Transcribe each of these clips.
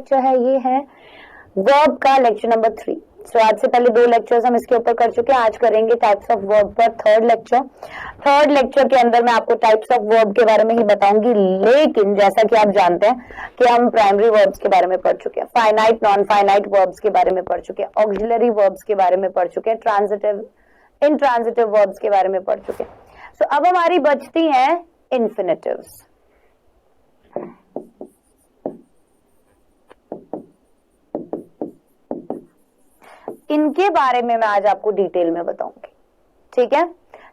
Lecture है ये है वर्ब का लेक्चर नंबर 3। सो आज से पहले 2 लेक्चर्स हम इसके ऊपर कर चुके हैं, आज करेंगे टाइप्स ऑफ वर्ब पर थर्ड लेक्चर के अंदर मैं आपको टाइप्स ऑफ वर्ब के बारे में ही बताऊंगी, लेकिन जैसा कि आप जानते हैं कि हम प्राइमरी वर्ब्स के बारे में पढ़ चुके हैं, फाइनाइट नॉन फाइनाइट वर्ब्स के बारे में पढ़ चुके हैं, ऑक्सिलरी वर्ब्स के बारे में पढ़ चुके हैं, ट्रांजिटिव इंट्रांजिटिव वर्ब्स के बारे में पढ़ चुके हैं। सो अब हमारी बचती हैं इन्फिनेटिव्स। इनके बारे में मैं आज आपको डिटेल में बताऊंगी, ठीक है।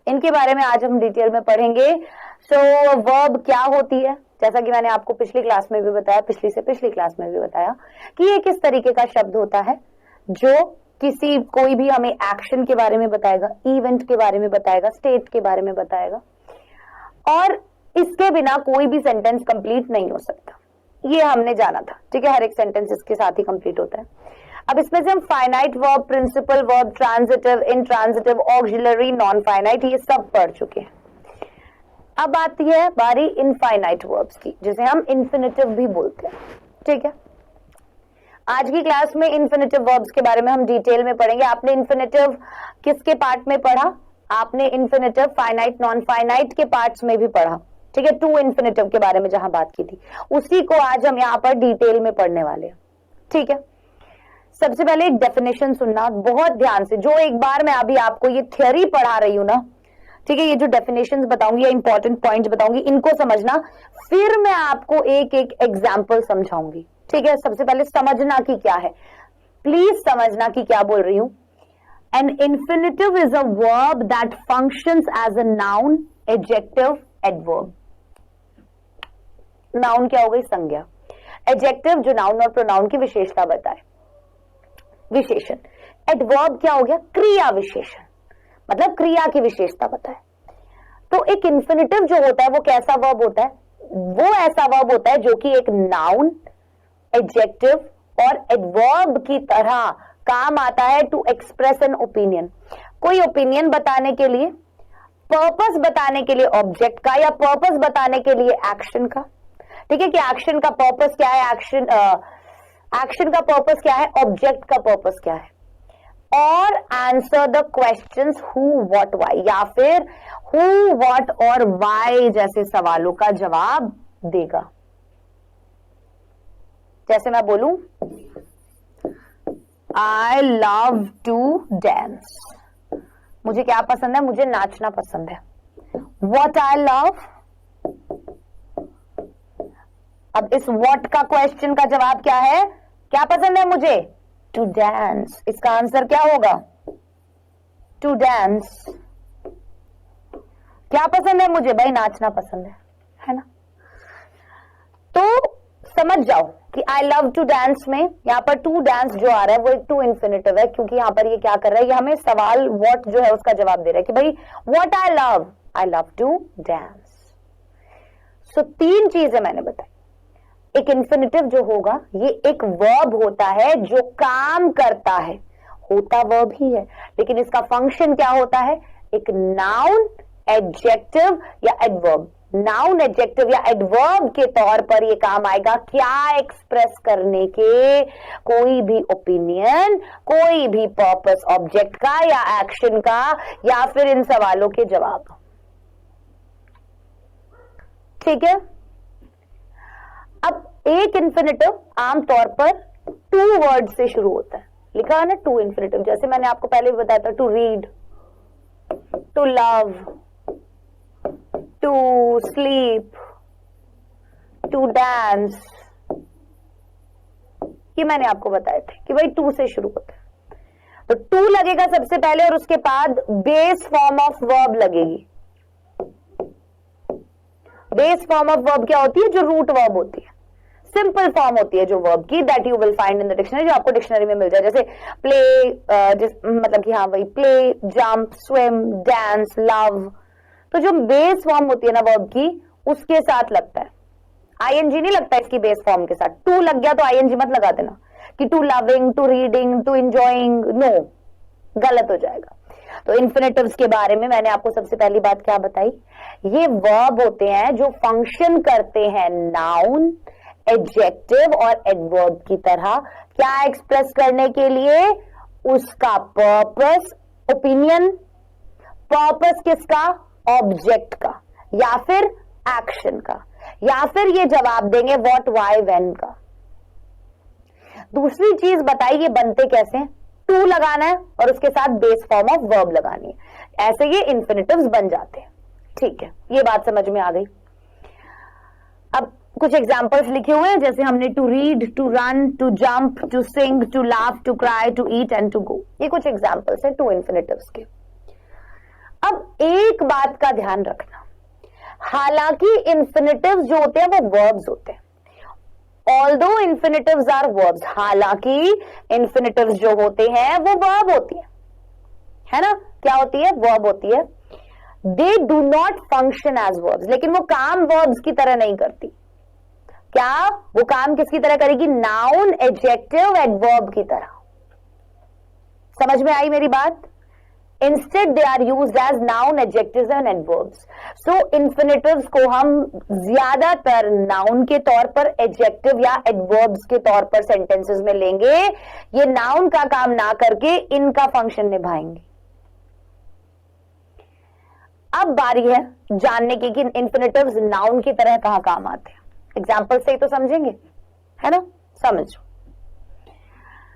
इनके बारे में आज हम डिटेल में पढ़ेंगे। सो वर्ब क्या होती है, जैसा कि मैंने आपको पिछली क्लास में भी बताया, पिछली क्लास में भी बताया कि ये किस तरीके का शब्द होता है जो कोई भी हमें एक्शन के बारे में बताएगा, इवेंट के बारे में बताएगा, स्टेट के बारे में बताएगा, और इसके बिना कोई भी सेंटेंस कंप्लीट नहीं हो सकता। ये हमने जाना था, ठीक है। हर एक सेंटेंस इसके साथ ही कंप्लीट होता है। अब इसमें से हम finite verb, principal verb, transitive, intransitive, auxiliary, non finite, ये सब पढ़ चुके हैं। अब आती है बारी इनफाइनाइट वर्ब्स की, जिसे हम इन्फिनेटिव भी बोलते हैं, ठीक है। आज की क्लास में इन्फिनेटिव वर्ब्स के बारे में हम डिटेल में पढ़ेंगे। आपने इन्फिनेटिव किसके पार्ट में पढ़ा? आपने इन्फिनेटिव फाइनाइट नॉन फाइनाइट के पार्ट्स में भी पढ़ा, ठीक है। 2 इन्फिनेटिव के बारे में जहां बात की थी, उसी को आज हम यहाँ पर डिटेल में पढ़ने वाले हैं, ठीक है। सबसे पहले एक डेफिनेशन सुनना बहुत ध्यान से, जो एक बार मैं अभी आपको ये थ्योरी पढ़ा रही हूं ना, ठीक है, ये जो डेफिनेशंस बताऊंगी या इंपॉर्टेंट पॉइंट्स बताऊंगी, इनको समझना, फिर मैं आपको एक एक एग्जांपल समझाऊंगी, ठीक है। सबसे पहले समझना कि क्या है, प्लीज समझना कि क्या बोल रही हूं। An infinitive is a verb that functions as a noun, adjective, adverb. Noun क्या हो गई? संज्ञा। एडजेक्टिव जो नाउन और प्रोनाउन की विशेषता बताए, विशेषण। एडवर्ब क्या हो गया? क्रिया विशेषण, मतलब क्रिया की विशेषता बताए। तो एक इन्फिनेटिव जो होता है वो कैसा वर्ब होता है? वो ऐसा वर्ब होता है जो कि एक नाउन, एडजेक्टिव और एडवर्ब की तरह काम आता है टू एक्सप्रेस एन ओपिनियन। कोई ओपिनियन बताने के लिए, पर्पस बताने के लिए ऑब्जेक्ट का, या पर्पस बताने के लिए एक्शन का, ठीक है। कि एक्शन का पर्पस क्या है, एक्शन का पर्पस क्या है, ऑब्जेक्ट का पर्पस क्या है, और answer the questions who, what, why, या फिर हु, व्हाट और व्हाई जैसे सवालों का जवाब देगा। जैसे मैं बोलूं, आई लव टू डांस, मुझे क्या पसंद है? मुझे नाचना पसंद है। व्हाट आई लव, अब इस व्हाट का क्वेश्चन का जवाब क्या है? क्या पसंद है मुझे? To dance. इसका आंसर क्या होगा? To dance. क्या पसंद है मुझे? भाई नाचना पसंद है ना। तो समझ जाओ कि आई लव टू डांस में यहां पर टू डांस जो आ रहा है वो एक टू इन्फिनेटिव है, क्योंकि यहां पर ये क्या कर रहा है, ये हमें सवाल व्हाट जो है उसका जवाब दे रहा है कि भाई what I love to dance. So 3 चीजें मैंने बताई। एक इन्फिनेटिव जो होगा ये एक वर्ब होता है जो काम करता है, होता वर्ब ही है, लेकिन इसका फंक्शन क्या होता है? एक नाउन, एडजेक्टिव या एडवर्ब। नाउन, एडजेक्टिव या एडवर्ब के तौर पर ये काम आएगा क्या? एक्सप्रेस करने के, कोई भी ओपिनियन, कोई भी पर्पस ऑब्जेक्ट का या एक्शन का, या फिर इन सवालों के जवाब, ठीक है। अब एक इन्फिनेटिव आमतौर पर 2 वर्ड से शुरू होता है, लिखा है ना 2 इन्फिनेटिव। जैसे मैंने आपको पहले भी बताया था, to read, to love, to sleep, to dance, ये मैंने आपको बताए थे कि भाई 2 से शुरू होता है। तो 2 लगेगा सबसे पहले, और उसके बाद बेस फॉर्म ऑफ वर्ब लगेगी। बेस फॉर्म ऑफ वर्ब क्या होती है? जो रूट वर्ब होती है, सिंपल फॉर्म होती है जो वर्ब की, that you will find in the dictionary, जो आपको डिक्शनरी में मिल जाए। जैसे प्ले, मतलब कि हाँ वही, play, jump, swim, dance, love. तो जो बेस फॉर्म होती है ना वर्ब की, उसके साथ लगता है। आईएनजी नहीं लगता इसकी बेस फॉर्म के साथ। 2 लग गया तो आईएनजी मत लगा देना कि to loving, to reading, to enjoying, no, गलत हो जाएगा। तो इन्फिनेटिव्स के बारे में मैंने आपको सबसे पहली बात क्या बताई? ये वर्ब होते हैं जो फंक्शन करते हैं नाउन, एडजेक्टिव और एडवर्ब की तरह, क्या एक्सप्रेस करने के लिए, उसका पर्पस, ओपिनियन, पर्पस किसका, ऑब्जेक्ट का, या फिर एक्शन का, या फिर ये जवाब देंगे व्हाट, व्हाई, व्हेन का। दूसरी चीज बताइए बनते कैसे हैं, टू लगाना है और उसके साथ बेस फॉर्म ऑफ वर्ब लगानी है, ऐसे ये इंफिनिटिव्स बन जाते हैं। ठीक है, ये बात समझ में आ गई। अब कुछ एग्जाम्पल्स लिखे हुए हैं, जैसे हमने to read, to run, to jump, to sing, to laugh, to cry, to eat and to go. ये कुछ एग्जाम्पल्स हैं टू इंफिनिटिव्स के। अब एक बात का ध्यान रखना, हालांकि इंफिनिटिव्स जो होते हैं वो वर्ब्स होते हैं, ऑल्दो इंफिनिटिव्स आर वर्ब्स, हालांकि इंफिनिटिव्स जो होते हैं वो वर्ब होती है ना, क्या होती है, वर्ब होती है। They do not function as verbs, लेकिन वो काम वर्ब्स की तरह नहीं करती। क्या वो काम किसकी तरह करेगी, नाउन, एडजेक्टिव, एडवर्ब की तरह। समझ में आई मेरी बात? Instead they are used as noun, adjectives and adverbs. So infinitives को हम ज्यादातर नाउन के तौर पर, एडजेक्टिव या एडवर्ब्स के तौर पर सेंटेंसेस में लेंगे। ये नाउन का काम ना करके इनका फंक्शन निभाएंगे। अब बारी है जानने की कि इन्फिनिटिव्स नाउन की तरह कहां काम आते हैं। एग्जाम्पल से ही तो समझेंगे, है ना, समझो।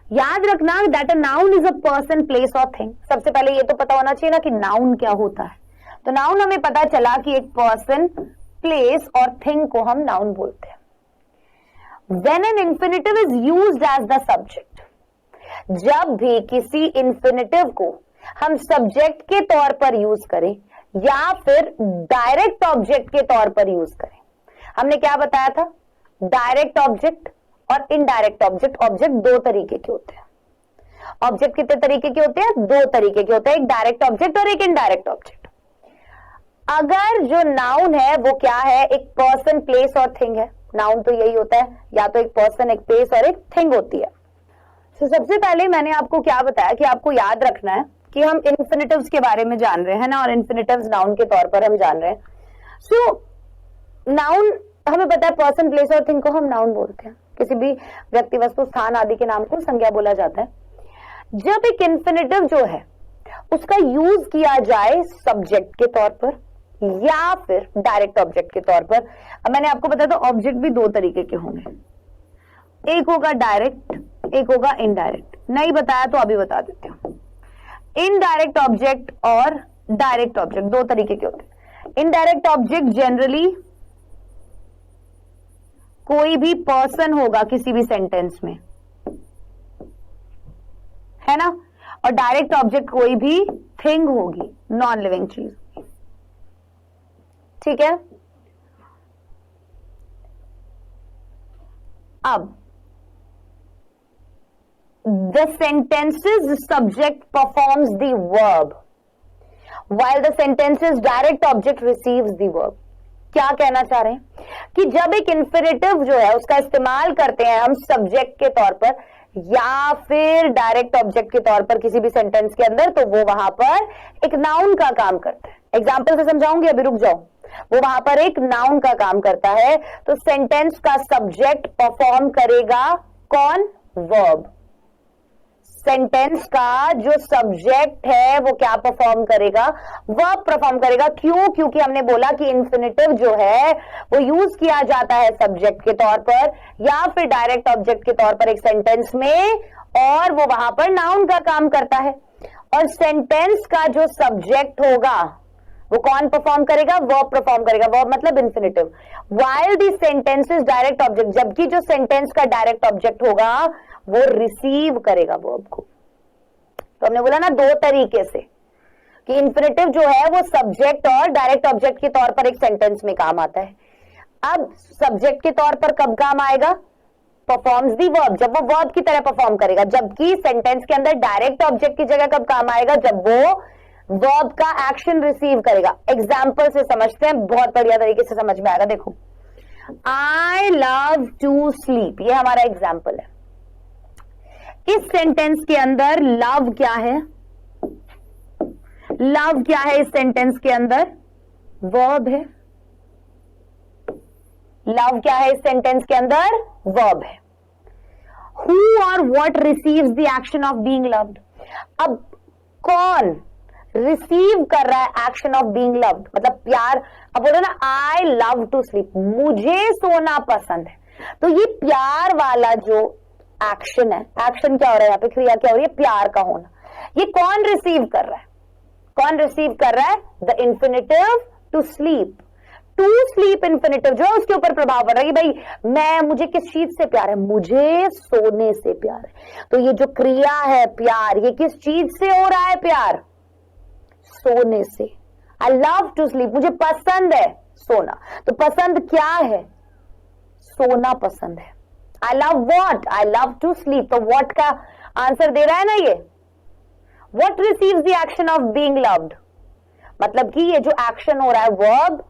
याद रखना that a noun is a person, place और थिंग। सबसे पहले ये तो पता होना चाहिए ना कि नाउन क्या होता है। तो नाउन हमें पता चला कि एक पर्सन, प्लेस और थिंग को हम नाउन बोलते हैं। When an infinitive is used as the subject, जब भी किसी इंफिनिटिव को हम सब्जेक्ट के तौर पर यूज करें या फिर डायरेक्ट ऑब्जेक्ट के तौर पर यूज करें। हमने क्या बताया था, डायरेक्ट ऑब्जेक्ट और इनडायरेक्ट ऑब्जेक्ट। ऑब्जेक्ट दो तरीके के होते हैं। ऑब्जेक्ट कितने तरीके के होते हैं, दो तरीके के होते हैं, एक डायरेक्ट ऑब्जेक्ट और एक इनडायरेक्ट ऑब्जेक्ट। अगर जो नाउन है वो क्या है, एक पर्सन, प्लेस और थिंग है। नाउन तो यही होता है, या तो एक पर्सन, एक प्लेस और एक थिंग होती है। तो सबसे पहले मैंने आपको क्या बताया कि आपको याद रखना है कि हम इन्फिनिटिव्स के बारे में जान रहे हैं ना, और इन्फिनिटिव्स नाउन के तौर पर हम जान रहे हैं। सो नाउन हमें पता है, पर्सन, प्लेस और थिंग को हम नाउन बोलते हैं। किसी भी व्यक्ति, वस्तु, स्थान आदि के नाम को संज्ञा बोला जाता है। जब एक इन्फिनिटिव जो है उसका यूज किया जाए सब्जेक्ट के तौर पर या फिर डायरेक्ट ऑब्जेक्ट के तौर पर। अब मैंने आपको बताया था ऑब्जेक्ट भी दो तरीके के होंगे, एक होगा डायरेक्ट, एक होगा इनडायरेक्ट। नहीं बताया तो अभी बता देते हूं। इनडायरेक्ट ऑब्जेक्ट और डायरेक्ट ऑब्जेक्ट दो तरीके के होते हैं। इनडायरेक्ट ऑब्जेक्ट जनरली कोई भी पर्सन होगा किसी भी सेंटेंस में, है ना, और डायरेक्ट ऑब्जेक्ट कोई भी थिंग होगी, नॉन लिविंग चीज। ठीक है। अब the sentences subject performs the verb while the sentence's direct object receives the verb। क्या कहना चाह रहे हैं कि जब एक इंफिनिटिव जो है उसका इस्तेमाल करते हैं हम सब्जेक्ट के तौर पर या फिर डायरेक्ट ऑब्जेक्ट के तौर पर किसी भी सेंटेंस के अंदर, तो वो वहां पर एक नाउन का काम करता है। एग्जाम्पल से समझाऊंगी, अभी रुक जाओ। वो वहां पर एक नाउन का काम करता है, तो सेंटेंस का सब्जेक्ट परफॉर्म करेगा कौन, वर्ब। सेंटेंस का जो सब्जेक्ट है वो क्या परफॉर्म करेगा, वर्ब परफॉर्म करेगा। क्यों? क्योंकि हमने बोला कि इंफिनिटिव जो है वो यूज किया जाता है सब्जेक्ट के तौर पर या फिर डायरेक्ट ऑब्जेक्ट के तौर पर एक सेंटेंस में, और वो वहां पर नाउन का काम करता है। और सेंटेंस का जो सब्जेक्ट होगा वो कौन परफॉर्म करेगा, वर्ब परफॉर्म करेगा। वर्ब मतलब इंफिनिटिव। व्हाइल दी सेंटेंसेस डायरेक्ट ऑब्जेक्ट, जबकि जो सेंटेंस का डायरेक्ट ऑब्जेक्ट होगा वो रिसीव करेगा वर्ब को। तो हमने बोला ना दो तरीके से कि इंफिनिटिव जो है वो सब्जेक्ट और डायरेक्ट ऑब्जेक्ट के तौर पर एक सेंटेंस में काम आता है। अब सब्जेक्ट के तौर पर कब काम आएगा, परफॉर्म्स दी वर्ब, जब वो वर्ब की तरह परफॉर्म करेगा। जबकि सेंटेंस के अंदर डायरेक्ट ऑब्जेक्ट की जगह कब काम आएगा, जब वो वर्ब का एक्शन रिसीव करेगा। एग्जाम्पल से समझते हैं, बहुत बढ़िया तरीके से समझ में आएगा। देखो, आई लव टू स्लीप, ये हमारा एग्जाम्पल है। इस सेंटेंस के अंदर लव क्या है, लव क्या है इस सेंटेंस के अंदर, वर्ब है। लव क्या है इस सेंटेंस के अंदर? वर्ब है। हु और what receives the action of being loved? अब कौन रिसीव कर रहा है एक्शन ऑफ बीइंग लव्ड, मतलब प्यार। अब बोलो ना, आई लव टू स्लीप, मुझे सोना पसंद है। तो ये प्यार वाला जो एक्शन है, एक्शन क्या हो रहा है यहाँ पे, क्रिया क्या हो रही है? प्यार का होना। ये कौन रिसीव कर रहा है? कौन रिसीव कर रहा है? The infinitive to sleep. To sleep infinitive जो है उसके ऊपर प्रभाव पड़ रहा है कि भाई मुझे किस चीज से प्यार है? मुझे सोने से प्यार है। तो ये जो क्रिया है प्यार, ये किस चीज से हो रहा है प्यार? सोने से। आई लव टू स्लीप, मुझे पसंद है सोना। तो पसंद क्या है? सोना पसंद है। I love what? I love to sleep. तो वॉट का आंसर दे रहा है ना ये। What receives the action of being loved, मतलब कि ये जो एक्शन हो रहा है वर्ब,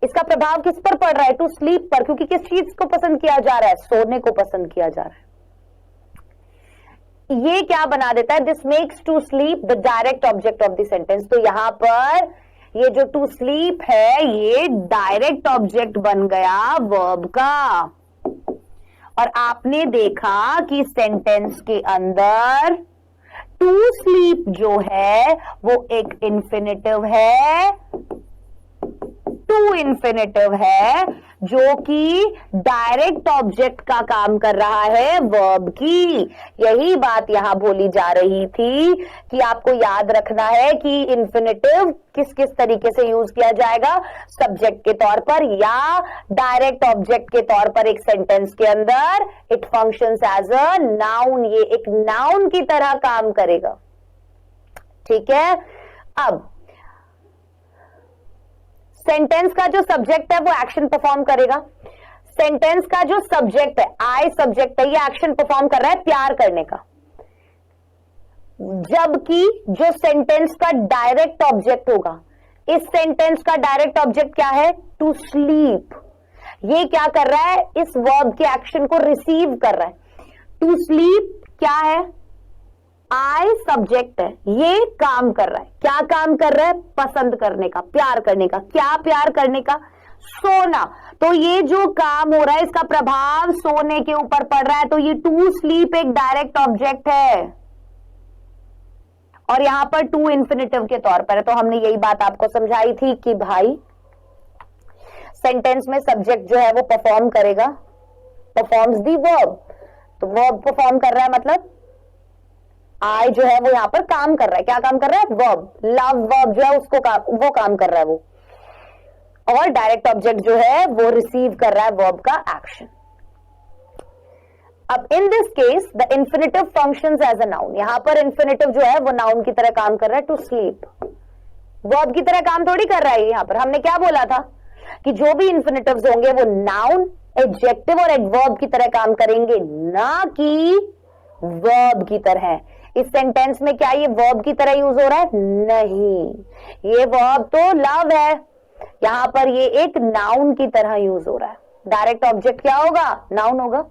इसका प्रभाव किस पर पड़ रहा है? टू स्लीप पर, क्योंकि किस चीज को पसंद किया जा रहा है? सोने को पसंद किया जा रहा है। ये क्या बना देता है? This makes to sleep the direct object of the sentence. तो यहां पर ये जो टू स्लीप है ये डायरेक्ट ऑब्जेक्ट बन गया वर्ब का। और आपने देखा कि सेंटेंस के अंदर टू स्लीप जो है वो एक इंफिनिटिव है, टू इंफिनिटिव है, जो कि डायरेक्ट ऑब्जेक्ट का काम कर रहा है वर्ब की। यही बात यहां बोली जा रही थी कि आपको याद रखना है कि इंफिनिटिव किस किस तरीके से यूज किया जाएगा, सब्जेक्ट के तौर पर या डायरेक्ट ऑब्जेक्ट के तौर पर एक सेंटेंस के अंदर। It functions as a noun, ये एक नाउन की तरह काम करेगा। ठीक है। अब सेंटेंस का जो सब्जेक्ट है वो एक्शन परफॉर्म करेगा। सेंटेंस का जो सब्जेक्ट है, आई सब्जेक्ट है, ये एक्शन परफॉर्म कर रहा है प्यार करने का। जबकि जो सेंटेंस का डायरेक्ट ऑब्जेक्ट होगा, इस सेंटेंस का डायरेक्ट ऑब्जेक्ट क्या है? To sleep. ये क्या कर रहा है? इस वर्ब के एक्शन को रिसीव कर रहा है। टू स्लीप क्या है? आई सब्जेक्ट है, ये काम कर रहा है। क्या काम कर रहा है? पसंद करने का, प्यार करने का। क्या प्यार करने का? सोना। तो ये जो काम हो रहा है इसका प्रभाव सोने के ऊपर पड़ रहा है। तो ये टू स्लीप एक डायरेक्ट ऑब्जेक्ट है और यहां पर टू इंफिनिटिव के तौर पर है। तो हमने यही बात आपको समझाई थी कि भाई सेंटेंस में सब्जेक्ट जो है वो परफॉर्म करेगा, परफॉर्म्स दी वर्ब। तो वर्ब परफॉर्म कर रहा है, मतलब आई जो है वो यहां पर काम कर रहा है। क्या काम कर रहा है? वर्ब। लव वर्ब जो है उसको वो काम कर रहा है वो। और डायरेक्ट ऑब्जेक्ट जो है वो रिसीव कर रहा है वर्ब का एक्शन। अब in this case the infinitive functions as a noun. यहां पर इंफिनिटिव जो है वो नाउन की तरह काम कर रहा है। टू स्लीप वर्ब की तरह काम थोड़ी कर रहा है। यहां पर हमने क्या बोला था कि जो भी इंफिनिटिव्स होंगे वो नाउन, एडजेक्टिव और एडवर्ब की तरह काम करेंगे, ना कि वर्ब की तरह। इस सेंटेंस में क्या ये वर्ब की तरह यूज हो रहा है? नहीं, ये वर्ब तो लव है, यहां पर ये एक नाउन की तरह यूज हो रहा है। डायरेक्ट ऑब्जेक्ट क्या होगा? नाउन होगा।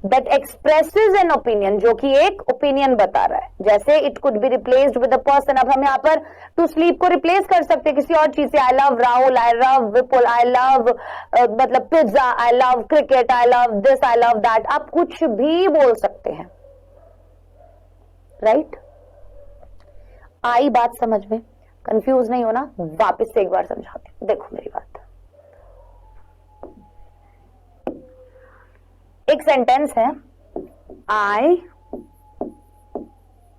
दैट एक्सप्रेसेस एन ओपिनियन, जो कि एक ओपिनियन बता रहा है। जैसे it could be replaced with a person. अब हम यहाँ पर टू स्लीप को रिप्लेस कर सकते हैं किसी और चीज से। I love Rahul, I love Vipul, I love मतलब pizza, I love cricket, I love this, I love that. आप कुछ भी बोल सकते हैं, राइट? आई बात समझ में? कंफ्यूज नहीं होना, वापस से एक बार समझाती हूं, देखो मेरी बात। एक सेंटेंस है, आई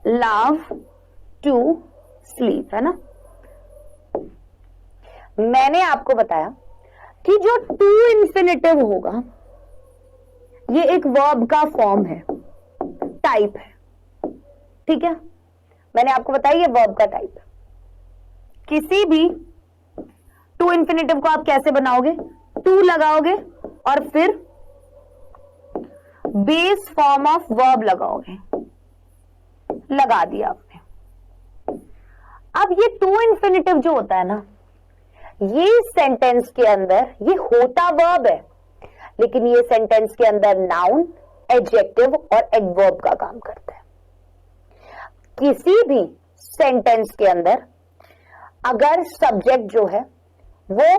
लव टू स्लीप, है ना? मैंने आपको बताया कि जो टू इंफिनिटिव होगा ये एक वर्ब का फॉर्म है, टाइप है। ठीक है, मैंने आपको बताया ये वर्ब का टाइप है। किसी भी टू इंफिनिटिव को आप कैसे बनाओगे? टू लगाओगे और फिर बेस फॉर्म ऑफ वर्ब लगाओगे। लगा दिया आपने। अब ये टू इंफिनिटिव जो होता है ना, ये सेंटेंस के अंदर ये होता वर्ब है, लेकिन ये सेंटेंस के अंदर नाउन, एडजेक्टिव और एडवर्ब का काम करता है। किसी भी सेंटेंस के अंदर अगर सब्जेक्ट जो है वो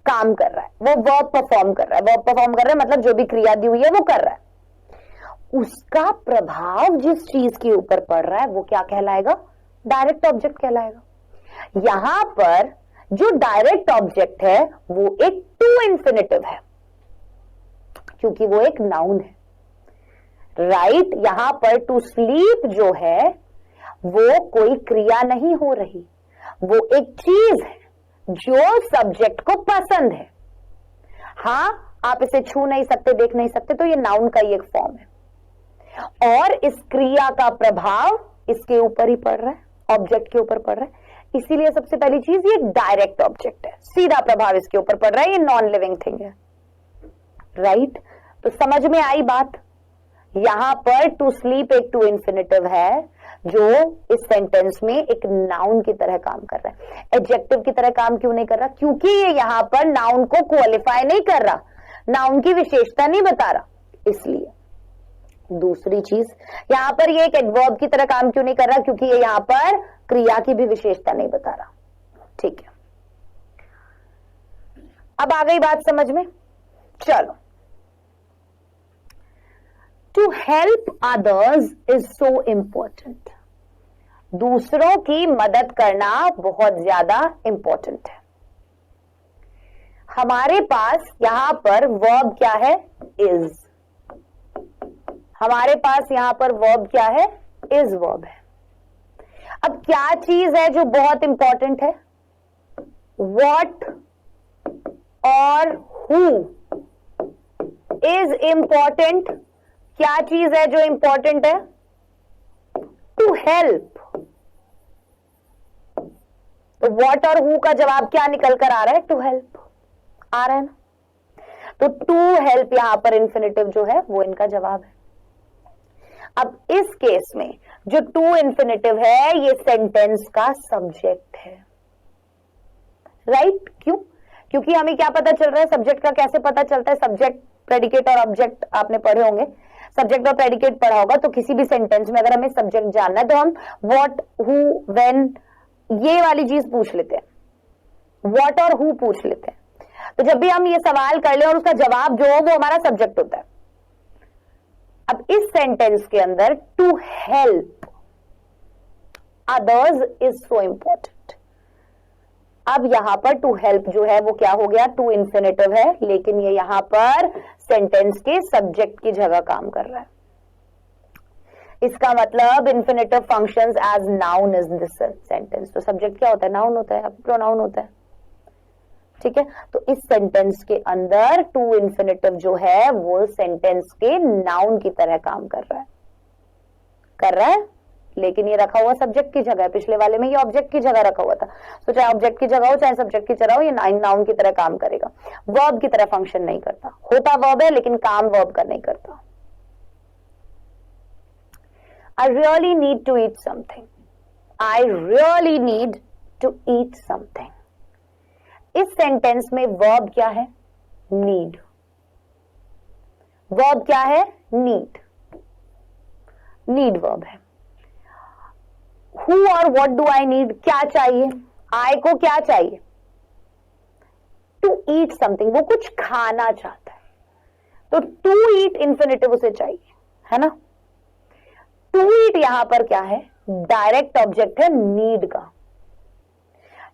काम कर रहा है, वो वर्ब परफॉर्म कर रहा है। वर्ब परफॉर्म कर रहा है मतलब जो भी क्रिया दी हुई है वो कर रहा है, उसका प्रभाव जिस चीज के ऊपर पड़ रहा है वो क्या कहलाएगा? डायरेक्ट ऑब्जेक्ट कहलाएगा। यहां पर जो डायरेक्ट ऑब्जेक्ट है वो एक टू इंफिनिटिव है, क्योंकि वो एक नाउन है, राइट। यहां पर टू स्लीप जो है वो कोई क्रिया नहीं हो रही, वो एक चीज है जो सब्जेक्ट को पसंद है। हां, आप इसे छू नहीं सकते, देख नहीं सकते, तो ये नाउन का ही एक फॉर्म है, और इस क्रिया का प्रभाव इसके ऊपर ही पड़ रहा है, ऑब्जेक्ट के ऊपर पड़ रहा है। इसीलिए सबसे पहली चीज ये डायरेक्ट ऑब्जेक्ट है, सीधा प्रभाव इसके ऊपर पड़ रहा है, ये नॉन लिविंग थिंग है, राइट। तो समझ में आई बात? यहां पर टू स्लीप एक टू इंफिनिटिव है जो इस सेंटेंस में एक नाउन की तरह काम कर रहा है। एडजेक्टिव की तरह काम क्यों नहीं कर रहा? क्योंकि ये यहां पर नाउन को क्वालिफाई नहीं कर रहा, नाउन की विशेषता नहीं बता रहा, इसलिए। दूसरी चीज, यहां पर ये एक एडवर्ब की तरह काम क्यों नहीं कर रहा? क्योंकि ये यहां पर क्रिया की भी विशेषता नहीं बता रहा, ठीक है। अब आ गई बात समझ में? चलो, to help others is so important. दूसरों की मदद करना बहुत ज्यादा इंपॉर्टेंट है। हमारे पास यहां पर वर्ब क्या है? इज। हमारे पास यहां पर वर्ब क्या है? इज वर्ब है। अब क्या चीज है जो बहुत इंपॉर्टेंट है? व्हाट और हु इज इंपॉर्टेंट। क्या चीज है जो इंपॉर्टेंट है? To help. तो व्हाट और हु का जवाब क्या निकल कर आ रहा है? टू हेल्प आ रहा है ना। तो टू हेल्प यहां पर इंफिनिटिव जो है वो इनका जवाब है। अब इस केस में जो टू इंफिनिटिव है ये सेंटेंस का सब्जेक्ट है, राइट। क्यों? क्योंकि हमें क्या पता चल रहा है? सब्जेक्ट का कैसे पता चलता है? सब्जेक्ट, प्रेडिकेट और ऑब्जेक्ट आपने पढ़े होंगे, सब्जेक्ट और प्रेडिकेट पढ़ा होगा। तो किसी भी सेंटेंस में अगर हमें सब्जेक्ट जानना है तो हम व्हाट, हु, व्हेन ये वाली चीज पूछ लेते हैं, व्हाट और हु पूछ लेते हैं। तो जब भी हम ये सवाल कर ले और उसका जवाब जो हो वो हमारा सब्जेक्ट होता है। अब इस सेंटेंस के अंदर to help others is so important. अब यहां पर टू हेल्प जो है वो क्या हो गया? टू इंफिनिटिव है, लेकिन ये यहां पर सेंटेंस के सब्जेक्ट की जगह काम कर रहा है। इसका मतलब infinitive functions as noun is this sentence. तो सब्जेक्ट क्या होता है? नाउन होता है, प्रोनाउन होता है, ठीक है। तो इस सेंटेंस के अंदर टू इंफिनिटिव जो है वो सेंटेंस के नाउन की तरह काम कर रहा है, लेकिन ये रखा हुआ सब्जेक्ट की जगह है। पिछले वाले में ये ऑब्जेक्ट की जगह रखा हुआ था, तो चाहे ऑब्जेक्ट की जगह हो चाहे सब्जेक्ट की जगह हो ये नाउन की तरह काम करेगा, वर्ब की तरह फंक्शन नहीं करता। होता वर्ब है लेकिन काम वर्ब का नहीं करता। I really need to eat something. I really need to eat something. इस सेंटेंस में वर्ब क्या है? नीड। वर्ब क्या है? नीड। नीड वर्ब है। हु और व्हाट डू आई नीड? क्या चाहिए? आई को क्या चाहिए? टू ईट समथिंग, वो कुछ खाना चाहता है, तो टू ईट इंफिनिटिव उसे चाहिए, है ना। टू ईट यहां पर क्या है? डायरेक्ट ऑब्जेक्ट है नीड का।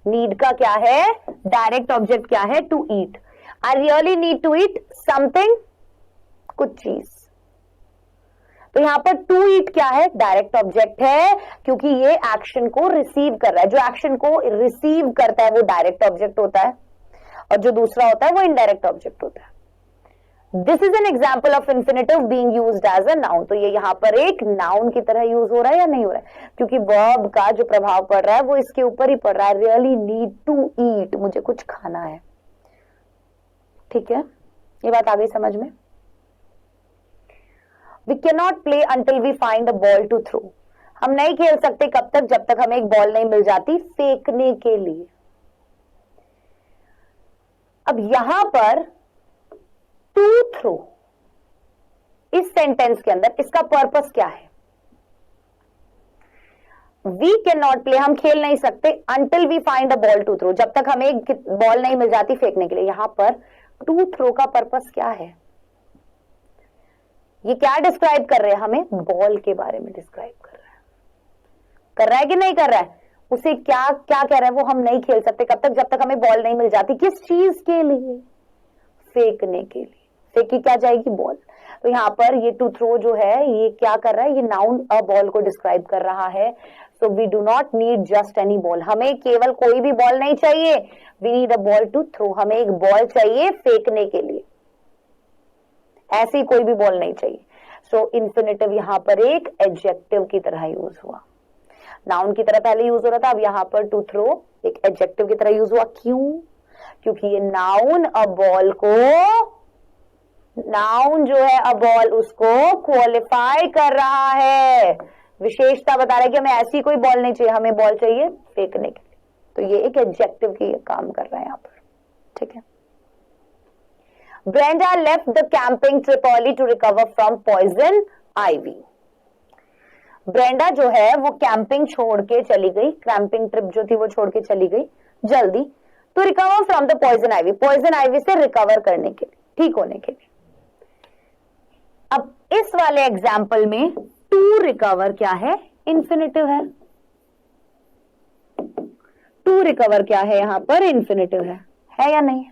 नीड का क्या है? डायरेक्ट ऑब्जेक्ट क्या है? To eat. I really need to eat something, कुछ चीज। तो यहां पर टू ईट क्या है? डायरेक्ट ऑब्जेक्ट है, क्योंकि ये एक्शन को रिसीव कर रहा है। जो एक्शन को रिसीव करता है वो डायरेक्ट ऑब्जेक्ट होता है, और जो दूसरा होता है वो इनडायरेक्ट ऑब्जेक्ट होता है। This is an example of infinitive being used as a noun. तो ये यहां पर एक नाउन की तरह यूज हो रहा है या नहीं हो रहा है? क्योंकि वर्ब का जो प्रभाव पड़ रहा है वो इसके ऊपर ही पड़ रहा है। रियली नीड टू ईट, मुझे कुछ खाना है, ठीक है। ये बात आ गई समझ में? We can not play until we find a ball to throw. हम नहीं खेल सकते कब तक? जब तक हमें एक बॉल नहीं मिल जाती फेंकने के लिए। अब यहां पर टू थ्रो इस सेंटेंस के अंदर इसका पर्पस क्या है? वी कैन नॉट प्ले, हम खेल नहीं सकते until we find a ball to throw, जब तक हमें एक बॉल नहीं मिल जाती फेंकने के लिए। यहां पर टू थ्रो का पर्पस क्या है? ये क्या डिस्क्राइब कर रहे हैं? हमें बॉल के बारे में डिस्क्राइब कर रहा है कि नहीं कर रहा है? उसे क्या क्या कह रहा है? वो हम नहीं खेल सकते कब तक? जब तक हमें बॉल नहीं मिल जाती। किस चीज के लिए? फेंकने के लिए। फेंकी क्या जाएगी? बॉल। तो यहाँ पर ये टू थ्रो जो है ये क्या कर रहा है? ये नाउन अ बॉल को डिस्क्राइब कर रहा है। So we do not need just any ball, हमें केवल कोई भी बॉल नहीं चाहिए। We need a ball to throw, हमें एक बॉल चाहिए फेंकने के लिए, ऐसी कोई भी बॉल नहीं चाहिए। सो इन्फिनेटिव यहां पर एक एडजेक्टिव की तरह यूज हुआ, नाउन की तरह पहले यूज हो रहा था, अब यहां पर टू थ्रो एक एडजेक्टिव की तरह यूज हुआ। क्यों? क्योंकि ये नाउन अ बॉल को, नाउन जो है अ बॉल उसको क्वालिफाई कर रहा है, विशेषता बता रहा है कि हमें ऐसी कोई बॉल नहीं चाहिए, हमें बॉल चाहिए फेंकने के लिए। तो ये एक एडजेक्टिव की काम कर रहा है यहां पर, ठीक है। Brenda left the camping trip early to recover from poison ivy. Brenda जो है वो कैंपिंग छोड़ के चली गई, कैंपिंग ट्रिप जो थी वो छोड़ के चली गई जल्दी, to recover from the poison ivy, poison ivy से रिकवर करने के लिए, ठीक होने के लिए। अब इस वाले एग्जाम्पल में टू रिकवर क्या है? इन्फिनेटिव है। टू रिकवर क्या है? यहां पर इन्फिनेटिव है या नहीं?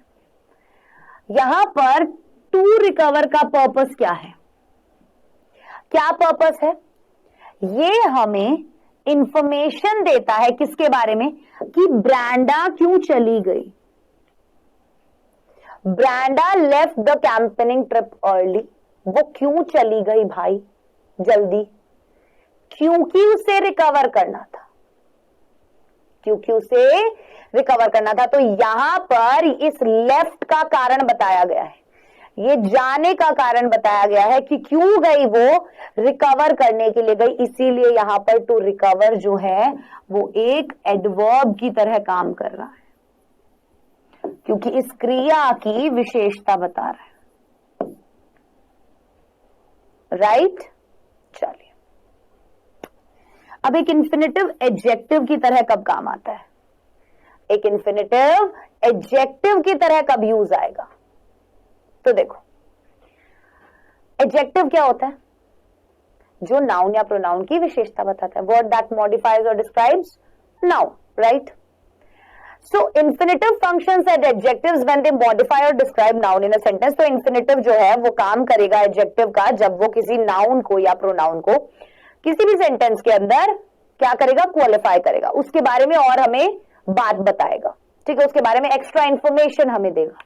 यहां पर टू रिकवर का पर्पस क्या है? क्या पर्पस है? ये हमें इंफॉर्मेशन देता है किसके बारे में? कि ब्रेंडा क्यों चली गई। Brenda left the campaigning trip early, वो क्यों चली गई भाई जल्दी? क्योंकि उसे रिकवर करना था, क्योंकि उसे रिकवर करना था। तो यहां पर इस लेफ्ट का कारण बताया गया है, ये जाने का कारण बताया गया है कि क्यों गई, वो रिकवर करने के लिए गई। इसीलिए यहां पर टू रिकवर जो है वो एक एडवर्ब की तरह काम कर रहा है, क्योंकि इस क्रिया की विशेषता बता रहा है, राइट? चलिए, अब एक इन्फिनेटिव एडजेक्टिव की तरह कब काम आता है? एक इन्फिनेटिव एडजेक्टिव की तरह कब यूज आएगा? तो देखो, एडजेक्टिव क्या होता है? जो नाउन या प्रोनाउन की विशेषता बताता है, वर्ड दैट मॉडिफाइज और describes noun, right? So infinitive functions as adjectives when they modify or describe noun in a sentence. तो infinitive जो है वो काम करेगा adjective का जब वो किसी noun को या pronoun को किसी भी sentence के अंदर क्या करेगा? क्वालिफाई करेगा, उसके बारे में और हमें बात बताएगा, ठीक है? उसके बारे में एक्स्ट्रा इंफॉर्मेशन हमें देगा।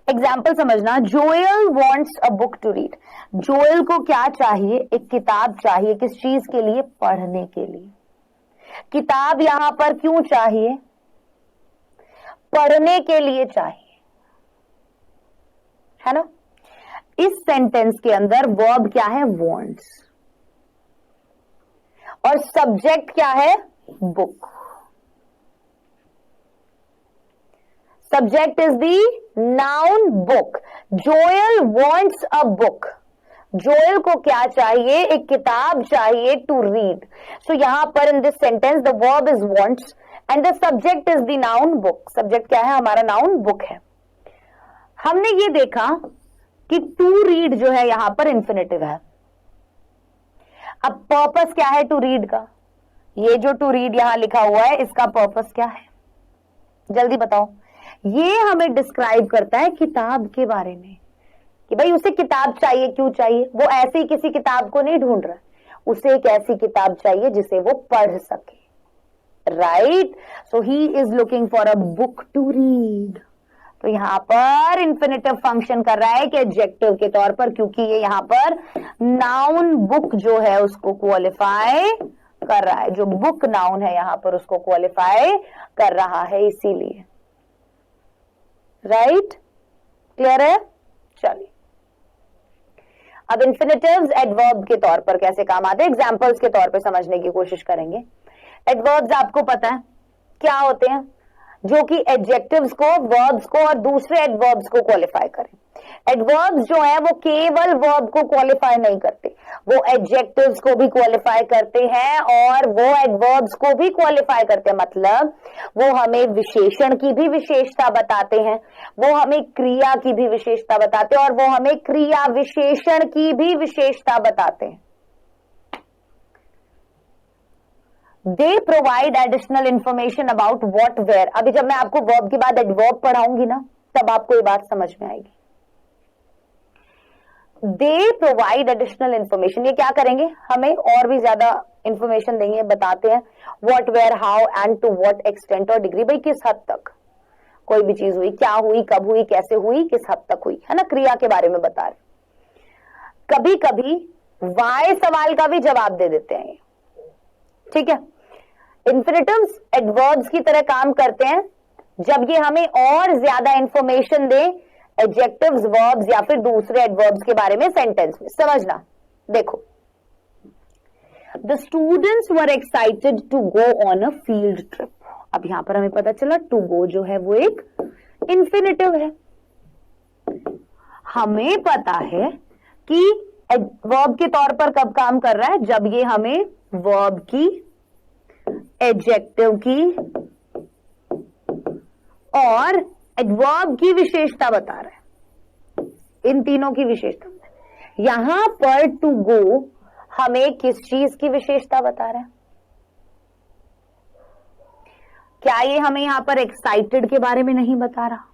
एग्जाम्पल समझना, Joel wants a book to read. Joel को क्या चाहिए? एक किताब चाहिए। किस चीज के लिए? पढ़ने के लिए। किताब यहां पर क्यों चाहिए? पढ़ने के लिए चाहिए, है ना? इस सेंटेंस के अंदर वर्ब क्या है? वॉन्ट्स, और सब्जेक्ट क्या है? Book. Subject is the noun book. Joel wants a book, Joel को क्या चाहिए? एक किताब चाहिए टू रीड। सो यहां पर in this sentence the verb is wants and the subject is the noun book. Subject क्या है? हमारा नाउन बुक है। हमने ये देखा कि टू रीड जो है यहां पर इंफिनिटिव है। अब पर्पस क्या है टू रीड का? ये जो टू रीड यहां लिखा हुआ है इसका पर्पस क्या है? जल्दी बताओ। ये हमें डिस्क्राइब करता है किताब के बारे में कि भाई उसे किताब चाहिए। क्यों चाहिए? वो ऐसे ही किसी किताब को नहीं ढूंढ रहा, उसे एक ऐसी किताब चाहिए जिसे वो पढ़ सके, right? So he is looking for a book to read. तो यहां पर इंफिनिटिव फंक्शन कर रहा है कि एडजेक्टिव के तौर पर, क्योंकि ये यहां पर नाउन बुक जो है उसको क्वालिफाई कर रहा है। जो बुक नाउन है यहां पर उसको क्वालिफाई कर रहा है, इसीलिए, राइट? क्लियर है? चलिए, अब इन्फिनेटिव्स एडवर्ब के तौर पर कैसे काम आते हैं एग्जाम्पल्स के तौर पर समझने की कोशिश करेंगे। एडवर्ब्स आपको पता है क्या होते हैं? जो कि एडजेक्टिव्स को, वर्ब्स को और दूसरे एडवर्ब्स को क्वालिफाई करें। एडवर्ब्स जो है वो केवल वर्ब को क्वालिफाई नहीं करते, वो एडजेक्टिव्स को भी क्वालिफाई करते हैं और वो एडवर्ब्स को भी क्वालिफाई करते हैं। मतलब वो हमें विशेषण की भी विशेषता बताते हैं, वो हमें क्रिया की भी विशेषता बताते हैं और वो हमें क्रिया विशेषण की भी विशेषता बताते हैं। They provide additional information about what where. अभी जब मैं आपको वर्ब के बाद एडवर्ब पढ़ाऊंगी ना, तब आपको ये बात समझ में आएगी। दे प्रोवाइड एडिशनल इंफॉर्मेशन, ये क्या करेंगे, हमें और भी ज्यादा इंफॉर्मेशन देंगे, बताते हैं what where how and to what extent और डिग्री, भाई किस हद तक कोई भी चीज हुई, क्या हुई, कब हुई, कैसे हुई, किस हद तक हुई, है ना, क्रिया के बारे में बता रहे। कभी कभी वाई सवाल का भी जवाब दे देते हैं, ठीक है। इंफिनिटिव्स एडवर्ब्स की तरह काम करते हैं जब ये हमें और ज्यादा इंफॉर्मेशन दे एडजेक्टिव्स, वर्ब्स या फिर दूसरे एडवर्ब्स के बारे में सेंटेंस में। समझना, देखो, the students were excited to go on a field trip. अब यहां पर हमें पता चला टू गो जो है वो एक इंफिनिटिव है। हमें पता है कि वर्ब के तौर पर कब काम कर रहा है, जब ये हमें वर्ब की, एडजेक्टिव की और एडवर्ब की विशेषता बता रहा है, इन तीनों की विशेषता। यहां पर टू गो हमें किस चीज की विशेषता बता रहा है? क्या ये हमें यहां पर एक्साइटेड के बारे में नहीं बता रहा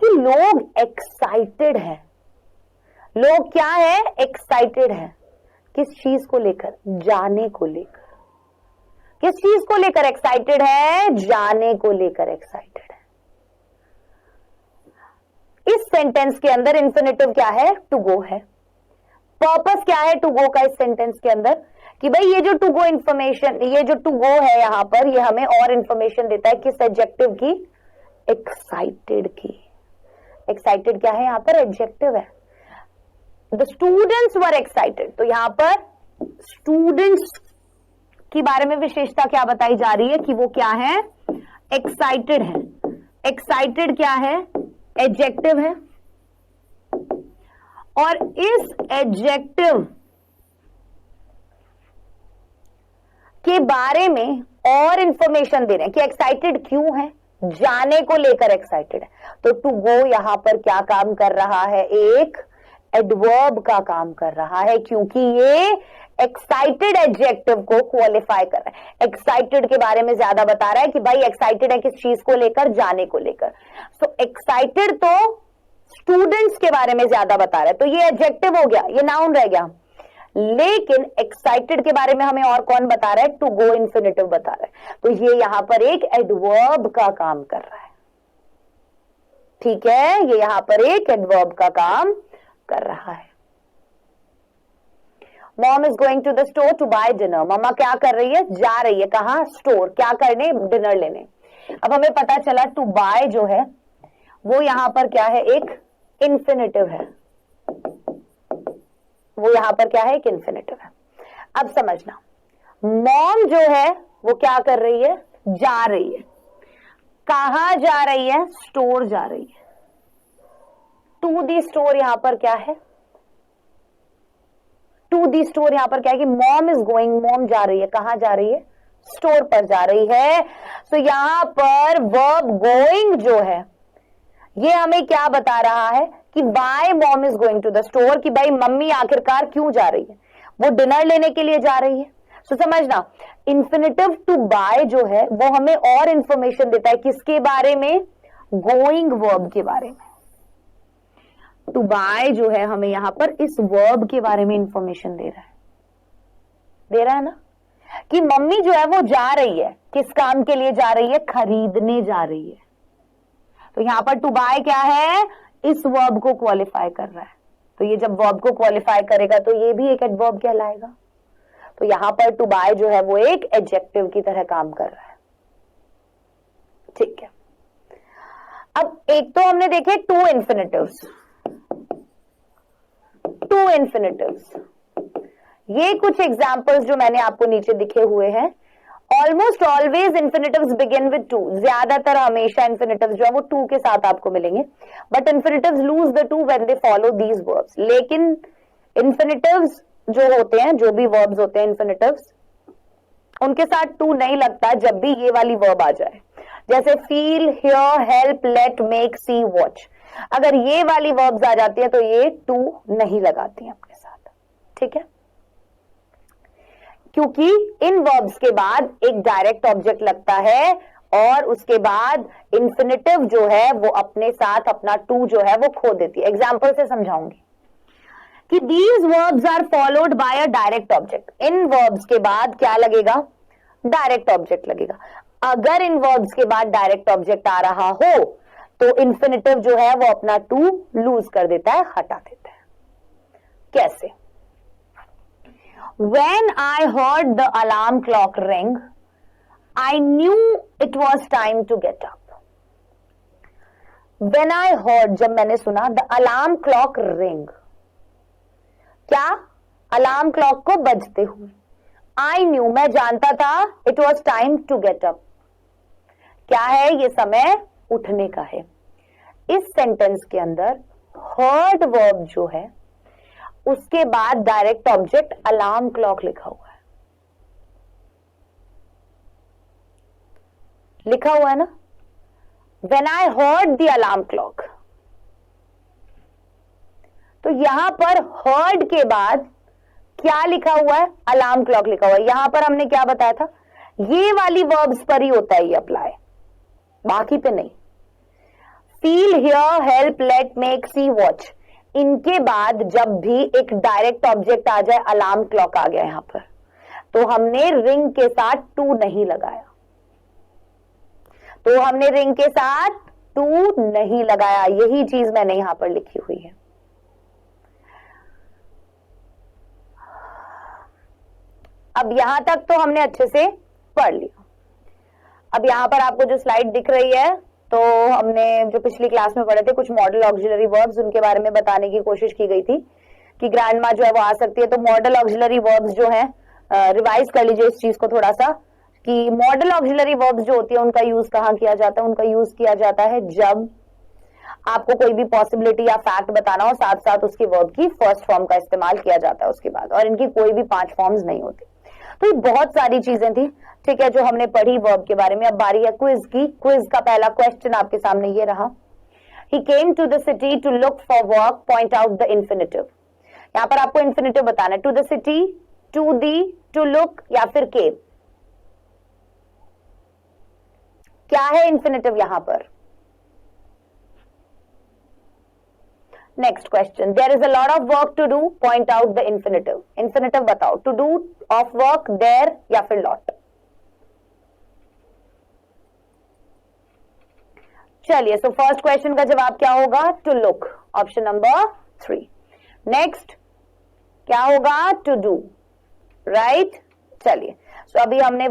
कि लोग एक्साइटेड है? लोग क्या है? एक्साइटेड है। किस चीज को लेकर? जाने को लेकर। किस चीज को लेकर एक्साइटेड है? जाने को लेकर एक्साइटेड है। इस सेंटेंस के अंदर इंफिनिटिव क्या है? टू गो है। पर्पस क्या है टू गो का इस सेंटेंस के अंदर? कि भाई ये जो टू गो इंफॉर्मेशन, ये जो टू गो है यहां पर, ये हमें और इंफॉर्मेशन देता है किस एडजेक्टिव की? एक्साइटेड की। एक्साइटेड क्या है यहां पर? एडजेक्टिव है। द स्टूडेंट्स वर एक्साइटेड, तो यहां पर स्टूडेंट्स के बारे में विशेषता क्या बताई जा रही है कि वो क्या है? एक्साइटेड है। एक्साइटेड क्या है? एडजेक्टिव है। और इस एडजेक्टिव के बारे में और इंफॉर्मेशन दे रहे हैं कि एक्साइटेड क्यों है, जाने को लेकर एक्साइटेड है। तो टू गो यहां पर क्या काम कर रहा है? एक एडवर्ब का काम कर रहा है, क्योंकि ये एक्साइटेड एडजेक्टिव को क्वालिफाई कर रहा है। एक्साइटेड के बारे में ज्यादा बता रहा है कि भाई एक्साइटेड है किस चीज को लेकर? जाने को लेकर। सो एक्साइटेड तो स्टूडेंट्स के बारे में ज्यादा बता रहा है, तो ये एडजेक्टिव हो गया, ये नाउन रह गया। लेकिन एक्साइटेड के बारे में हमें और कौन बता रहा है? टू गो इंफिनिटिव बता रहा है। तो ये यहां पर एक एडवर्ब का काम कर रहा है, ठीक है। ये यहां पर एक एडवर्ब का काम कर रहा है। Mom is going to the store to buy dinner. मम्मा क्या कर रही है? जा रही है। कहां? स्टोर। क्या करने? डिनर लेने। अब हमें पता चला टू बाय जो है वो यहां पर क्या है? एक इंफिनिटिव है। वो यहां पर क्या है? एक इंफिनिटिव है। अब समझना, मॉम जो है वो क्या कर रही है? जा रही है। कहां जा रही है? स्टोर जा रही है। टू दी स्टोर यहां पर क्या है? टू दी स्टोर यहां पर क्या है कि मॉम इज गोइंग, मॉम जा रही है। कहां जा रही है? स्टोर पर जा रही है। तो यहां पर वर्ब गोइंग जो है ये हमें क्या बता रहा है कि why mom is going to the store, कि भाई मम्मी आखिरकार क्यों जा रही है? वो डिनर लेने के लिए जा रही है। तो समझना, इंफिनिटिव टू बाय जो है वो हमें और इंफॉर्मेशन देता है किसके बारे में? गोइंग वर्ब के बारे में। टू बाय जो है हमें यहां पर इस वर्ब के बारे में इंफॉर्मेशन दे रहा है ना, कि मम्मी जो है वो जा रही है। किस काम के लिए जा रही है? खरीदने जा रही है। तो यहां पर टू बाय क्या है? इस वर्ब को क्वालिफाई कर रहा है। तो ये जब वर्ब को क्वालिफाई करेगा तो ये भी एक एडवर्ब कहलाएगा। तो यहां पर टू बाय जो है वो एक एडजेक्टिव की तरह काम कर रहा है, ठीक है। अब एक तो हमने देखे टू इंफिनिटिव्स। टू इंफिनिटिव्स, ये कुछ एग्जाम्पल्स जो मैंने आपको नीचे दिखे हुए हैं almost always infinitives begin with two, ज्यादातर हमेशा इन्फिनेटिव्स जो है वो टू के साथ आपको मिलेंगे, but infinitives lose the two when they follow these verbs. लेकिन इन्फिनेटिव्स जो होते हैं, जो भी वर्ब्स होते हैं इन्फिनेटिव्स, उनके साथ टू नहीं लगता जब भी ये वाली वर्ब आ जाए, जैसे feel, hear, help, let, make, see, watch. अगर ये वाली वर्ब्स आ जाती है तो ये टू नहीं लगाती हैं अपने साथ, ठीक है, क्योंकि इन वर्ब्स के बाद एक डायरेक्ट ऑब्जेक्ट लगता है और उसके बाद इन्फिनेटिव जो है वो अपने साथ अपना टू जो है वो खो देती है। एग्जाम्पल से समझाऊंगी कि these verbs are followed by a direct object. इन वर्ब्स के बाद क्या लगेगा? डायरेक्ट ऑब्जेक्ट लगेगा। अगर इन वर्ब्स के बाद डायरेक्ट ऑब्जेक्ट आ रहा हो तो इन्फिनेटिव जो है वो अपना टू लूज कर देता है, हटा देता है। कैसे? When I heard the alarm clock ring, I knew it was time to get up. When I heard, जब मैंने सुना the alarm clock ring, क्या? अलार्म क्लॉक को बजते हुए। I knew, मैं जानता था, it was time to get up, क्या है? ये समय उठने का है। इस सेंटेंस के अंदर heard वर्ब जो है उसके बाद डायरेक्ट ऑब्जेक्ट अलार्म क्लॉक लिखा हुआ है, लिखा हुआ है ना, When I heard the alarm clock। तो यहां पर heard के बाद क्या लिखा हुआ है? अलार्म क्लॉक लिखा हुआ है। यहां पर हमने क्या बताया था? ये वाली वर्ब्स पर ही होता है ये अप्लाई, बाकी पे नहीं। Feel, hear, help, let, make, see, watch, इनके बाद जब भी एक डायरेक्ट ऑब्जेक्ट आ जाए, अलार्म क्लॉक आ गया यहां पर, तो हमने रिंग के साथ टू नहीं लगाया, तो हमने रिंग के साथ टू नहीं लगाया। यही चीज मैंने यहां पर लिखी हुई है। अब यहां तक तो हमने अच्छे से पढ़ लिया। अब यहां पर आपको जो स्लाइड दिख रही है, तो हमने जो पिछली क्लास में पढ़े थे कुछ मॉडल ऑक्सिलरी वर्ब्स, उनके बारे में बताने की कोशिश की गई थी कि ग्रैंड माँ जो है वो आ सकती है। तो मॉडल ऑक्सिलरी वर्ब्स जो है, रिवाइज कर लीजिए इस चीज को थोड़ा सा, कि मॉडल ऑक्सिलरी वर्ब्स जो होती है उनका यूज कहाँ किया जाता है? उनका यूज किया जाता है जब आपको कोई भी पॉसिबिलिटी या फैक्ट बताना हो, साथ साथ उसकी वर्ब की फर्स्ट फॉर्म का इस्तेमाल किया जाता है उसके बाद, और इनकी कोई भी 5 फॉर्म्स नहीं होती। तो ये बहुत सारी चीजें थी, ठीक है, जो हमने पढ़ी वर्ब के बारे में। अब बारी है क्विज की। क्विज का पहला क्वेश्चन आपके सामने ये रहा, he came to the city to look for work, point out the infinitive. यहां पर आपको इन्फिनेटिव बताना है, to the city, to the, to look या फिर केम, क्या है इन्फिनेटिव यहां पर? Next question, there is a lot of work to do, point out the infinitive. Infinitive बताओ, to do, of work, there या फिर लॉट। चलिए, सो फर्स्ट क्वेश्चन का जवाब क्या होगा? To look, option number 3। Next क्या होगा? To do, right. चलिए, सो अभी हमने